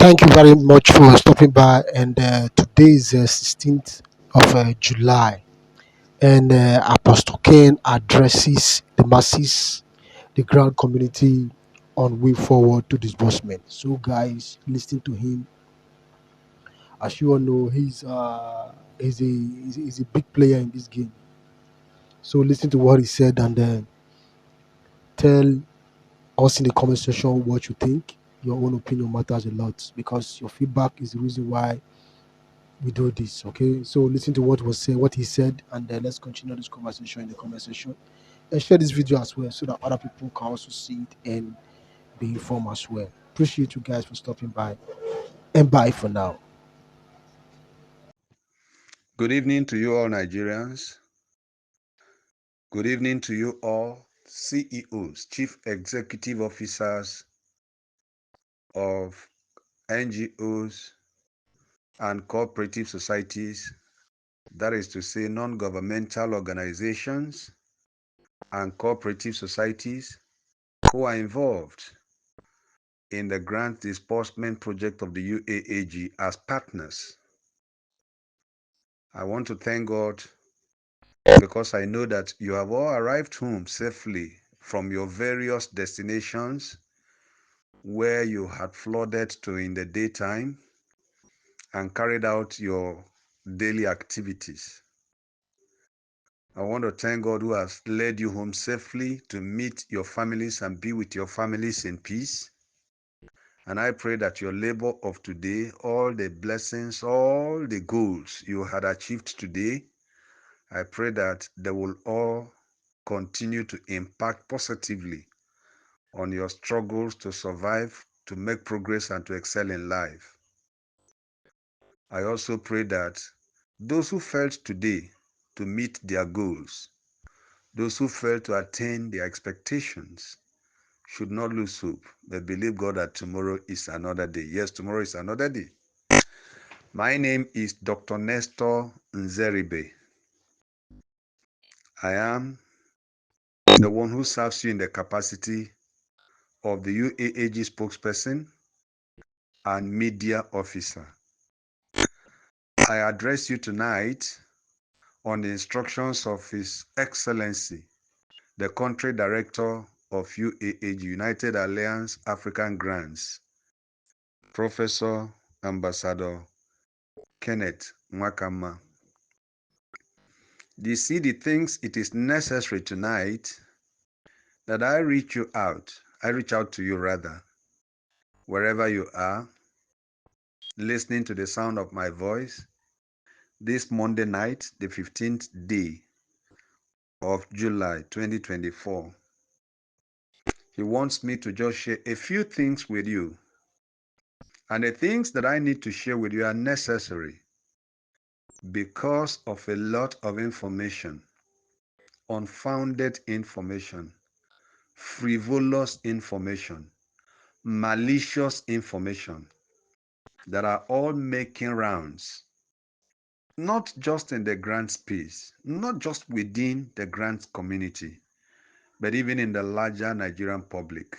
Thank you very much for stopping by. And today is 16th of July, and Apostle Ken addresses the masses, the ground community on way forward to disbursement. So, guys, listen to him. As you all know, he's a big player in this game. So, listen to what he said and tell us in the comment section what you think. Your own opinion matters a lot because your feedback is the reason why we do this. Okay, so listen to what he said, and then let's continue this conversation in the comment section and share this video as well so that other people can also see it and be informed as well. Appreciate you guys for stopping by, and bye for now. Good evening to you all, Nigerians. Good evening to you all, CEOs, Chief Executive Officers of NGOs and cooperative societies, that is to say, non-governmental organizations and cooperative societies who are involved in the grant disbursement project of the UAAG as partners. I want to thank God because I know that you have all arrived home safely from your various destinations where you had flooded to in the daytime and carried out your daily activities. I want to thank God who has led you home safely to meet your families and be with your families in peace. And I pray that your labor of today, all the blessings, all the goals you had achieved today, I pray that they will all continue to impact positively on your struggles to survive, to make progress, and to excel in life. I also pray that those who failed today to meet their goals, those who failed to attain their expectations, should not lose hope, but believe God that tomorrow is another day. Yes, tomorrow is another day. My name is Dr. Nestor Nzeribe. I am the one who serves you in the capacity of the UAAG spokesperson and media officer. I address you tonight on the instructions of His Excellency, the Country Director of UAAG, United Alliance African Grants, Professor Ambassador Kenneth Mwakama. The CD thinks it is necessary tonight that I reach out to you rather, wherever you are, listening to the sound of my voice, this Monday night, the 15th day of July 2024. He wants me to just share a few things with you. And the things that I need to share with you are necessary because of a lot of information, unfounded information, frivolous information, malicious information that are all making rounds, not just in the grant space, not just within the grant community, but even in the larger Nigerian public.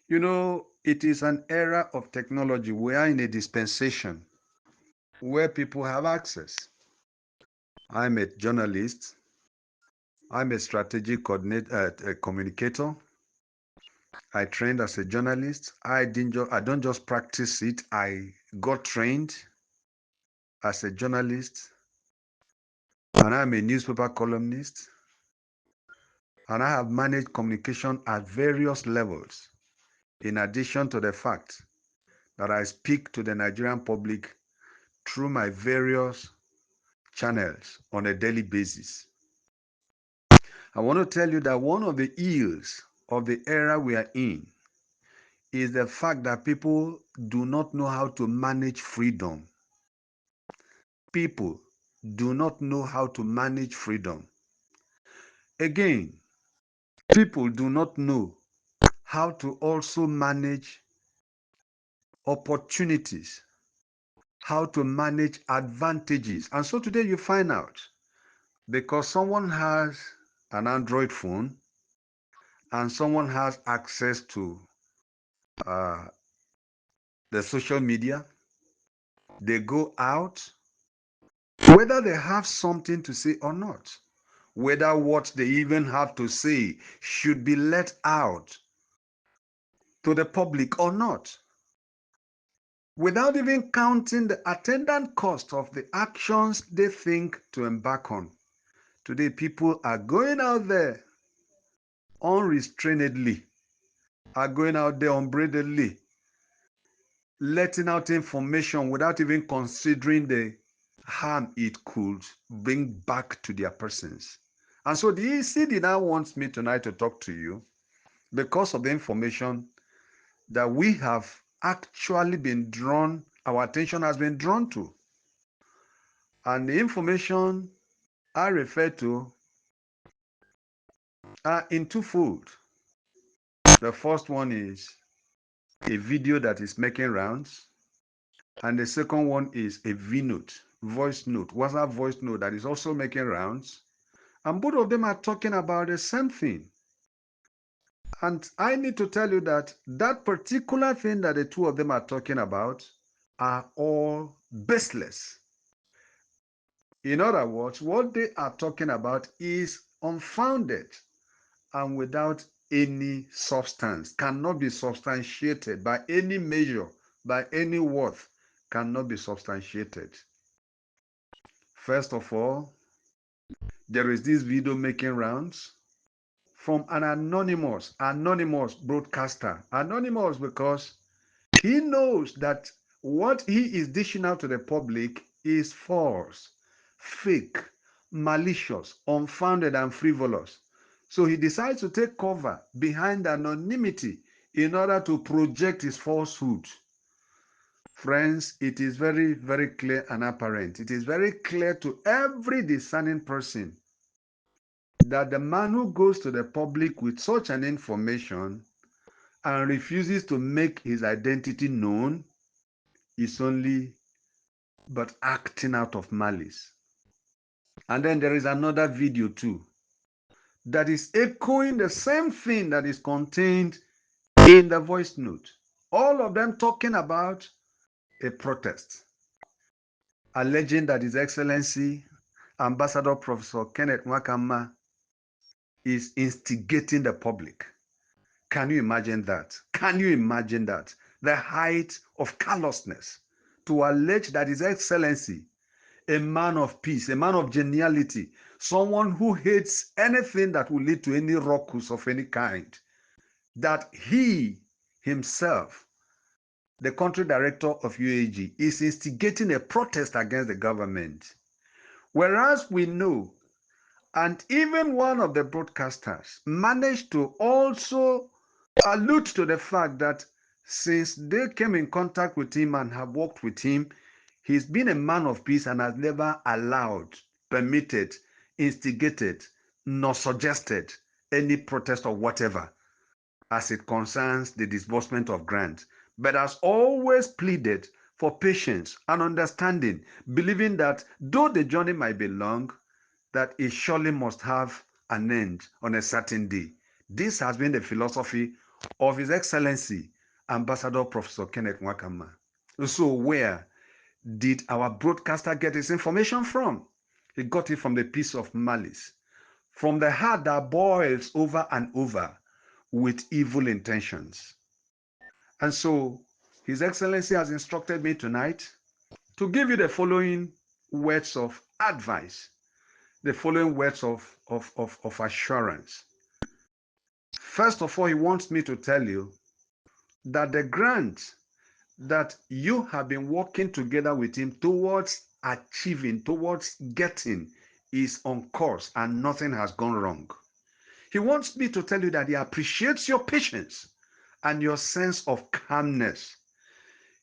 You know, it is an era of technology. We are in a dispensation where people have access. I'm a journalist. I'm a strategic communicator. I trained as a journalist. I don't just practice it. I got trained as a journalist, and I'm a newspaper columnist. And I have managed communication at various levels, in addition to the fact that I speak to the Nigerian public through my various channels on a daily basis. I want to tell you that one of the ills of the era we are in is the fact that people do not know how to manage freedom. People do not know how to manage freedom. Again, people do not know how to also manage opportunities, how to manage advantages. And so today you find out because someone has an Android phone and someone has access to the social media, they go out, whether they have something to say or not, whether what they even have to say should be let out to the public or not, without even counting the attendant cost of the actions they think to embark on. Today, people are going out there unrestrainedly, are going out there unbridledly, letting out information without even considering the harm it could bring back to their persons. And so the ECD now wants me tonight to talk to you because of the information that we have actually been drawn, our attention has been drawn to. And the information I refer to are in twofold. The first one is a video that is making rounds, and the second one is a V-note, voice note, WhatsApp voice note that is also making rounds. And both of them are talking about the same thing. And I need to tell you that that particular thing that the two of them are talking about are all baseless. In other words, what they are talking about is unfounded and without any substance, cannot be substantiated by any measure, by any worth, cannot be substantiated. First of all, there is this video making rounds from an anonymous broadcaster. Anonymous because he knows that what he is dishing out to the public is false, fake, malicious, unfounded, and frivolous. So he decides to take cover behind anonymity in order to project his falsehood. Friends, it is very, very clear and apparent. It is very clear to every discerning person that the man who goes to the public with such an information and refuses to make his identity known is only but acting out of malice. And then there is another video too that is echoing the same thing that is contained in the voice note. All of them talking about a protest, alleging that His Excellency Ambassador Professor Kenneth Nwakama is instigating the public. Can you imagine that? Can you imagine that? The height of callousness to allege that His Excellency, a man of peace, a man of geniality, someone who hates anything that will lead to any ruckus of any kind, that he himself, the country director of UAAG, is instigating a protest against the government. Whereas we know, and even one of the broadcasters managed to also allude to the fact that since they came in contact with him and have worked with him, he's been a man of peace and has never allowed, permitted, instigated, nor suggested any protest or whatever as it concerns the disbursement of grant, but has always pleaded for patience and understanding, believing that though the journey might be long, that it surely must have an end on a certain day. This has been the philosophy of His Excellency Ambassador Professor Kenneth Nwakama. So where did our broadcaster get his information from? He got it from the piece of malice, from the heart that boils over and over with evil intentions. And so His Excellency has instructed me tonight to give you the following words of advice, the following words of assurance. First of all, he wants me to tell you that the grant that you have been working together with him towards achieving, towards getting, is on course and nothing has gone wrong. He wants me to tell you that he appreciates your patience and your sense of calmness.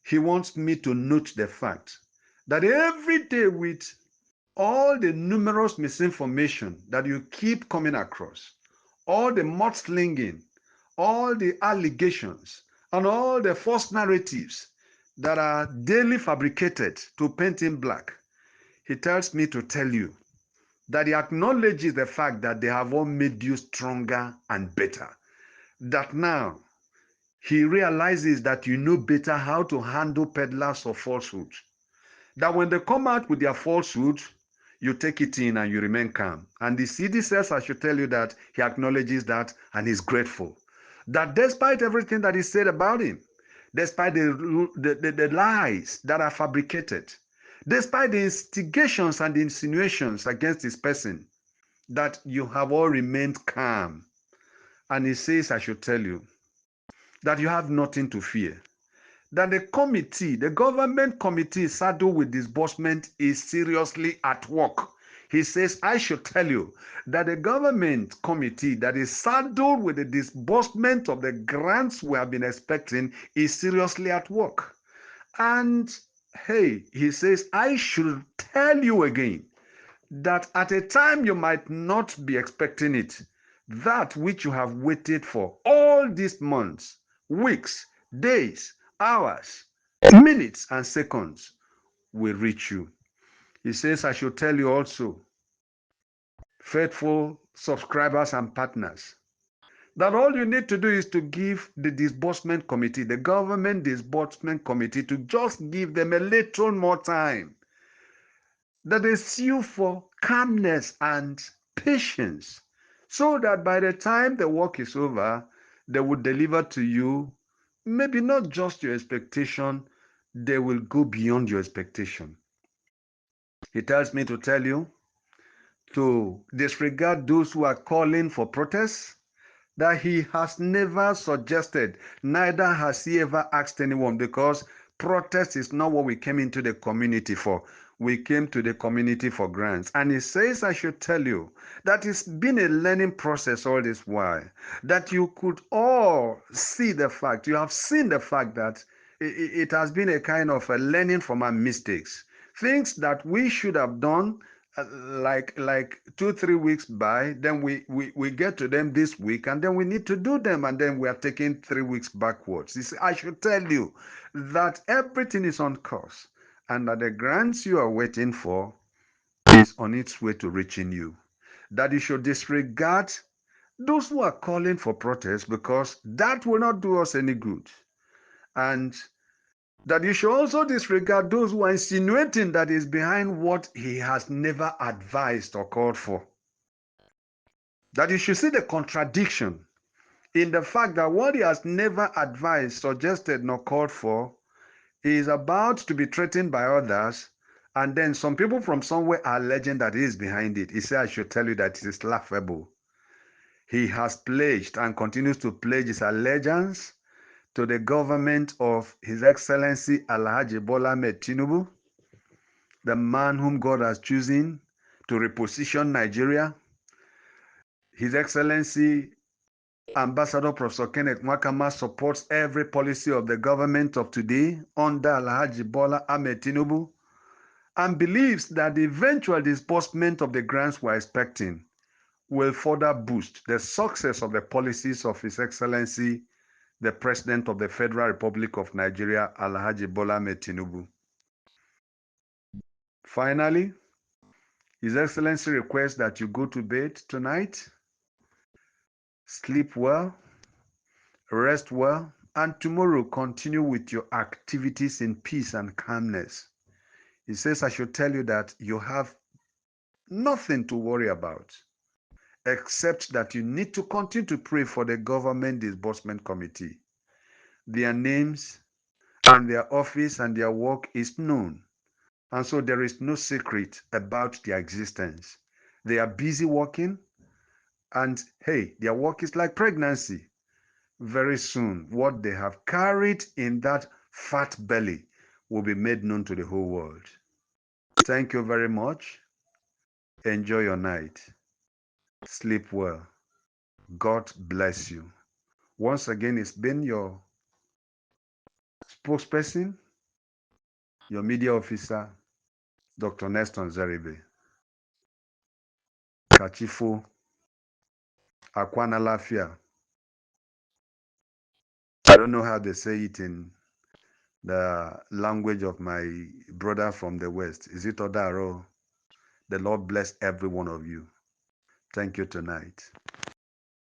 He wants me to note the fact that every day, with all the numerous misinformation that you keep coming across, all the mudslinging, all the allegations, and all the false narratives that are daily fabricated to paint him black, he tells me to tell you that he acknowledges the fact that they have all made you stronger and better. That now he realizes that you know better how to handle peddlers of falsehood. That when they come out with their falsehood, you take it in and you remain calm. And the CD says, I should tell you that he acknowledges that and is grateful. That despite everything that is said about him, despite the lies that are fabricated, despite the instigations and the insinuations against his person, that you have all remained calm. And he says, I should tell you that you have nothing to fear. That the committee, the government committee saddled with disbursement is seriously at work. He says, I should tell you that the government committee that is saddled with the disbursement of the grants we have been expecting is seriously at work. And hey, he says, I should tell you again that at a time you might not be expecting it, that which you have waited for all these months, weeks, days, hours, minutes, and seconds will reach you. He says, I should tell you also, faithful subscribers and partners, that all you need to do is to give the disbursement committee, the government disbursement committee, to just give them a little more time. That they sue for calmness and patience, so that by the time the work is over, they will deliver to you maybe not just your expectation, they will go beyond your expectation. He tells me to tell you to disregard those who are calling for protests, that he has never suggested, neither has he ever asked anyone, because protest is not what we came into the community for. We came to the community for grants. And he says, I should tell you that it's been a learning process all this while, that you could all see the fact, you have seen the fact that it has been a kind of a learning from our mistakes. Things that we should have done like 2-3 weeks by, then we get to them this week, and then we need to do them, and then we are taking 3 weeks backwards. You see, I should tell you that everything is on course, and that the grants you are waiting for is on its way to reaching you. That you should disregard those who are calling for protest, because that will not do us any good. And that you should also disregard those who are insinuating that is behind what he has never advised or called for. That you should see the contradiction in the fact that what he has never advised, suggested, nor called for is about to be threatened by others, and then some people from somewhere are alleging that he is behind it. He said, I should tell you that it is laughable. He has pledged and continues to pledge his allegiance to the government of His Excellency Alhaji Bola Ahmed Tinubu, the man whom God has chosen to reposition Nigeria. His Excellency Ambassador Professor Kenneth Mwakama supports every policy of the government of today under Alhaji Bola Ahmed Tinubu, and believes that the eventual disbursement of the grants we're expecting will further boost the success of the policies of His Excellency, the President of the Federal Republic of Nigeria, Alhaji Bola Ahmed Tinubu. Finally, His Excellency requests that you go to bed tonight, sleep well, rest well, and tomorrow continue with your activities in peace and calmness. He says, I should tell you that you have nothing to worry about, except that you need to continue to pray for the government disbursement committee. Their names and their office and their work is known. And so there is no secret about their existence. They are busy working, and hey, their work is like pregnancy. Very soon, what they have carried in that fat belly will be made known to the whole world. Thank you very much. Enjoy your night. Sleep well. God bless you. Once again, it's been your spokesperson, your media officer, Dr. Neston Zeribe. Kachifo, Akwana Lafia. I don't know how they say it in the language of my brother from the West. Is it Odaro? The Lord bless every one of you. Thank you tonight.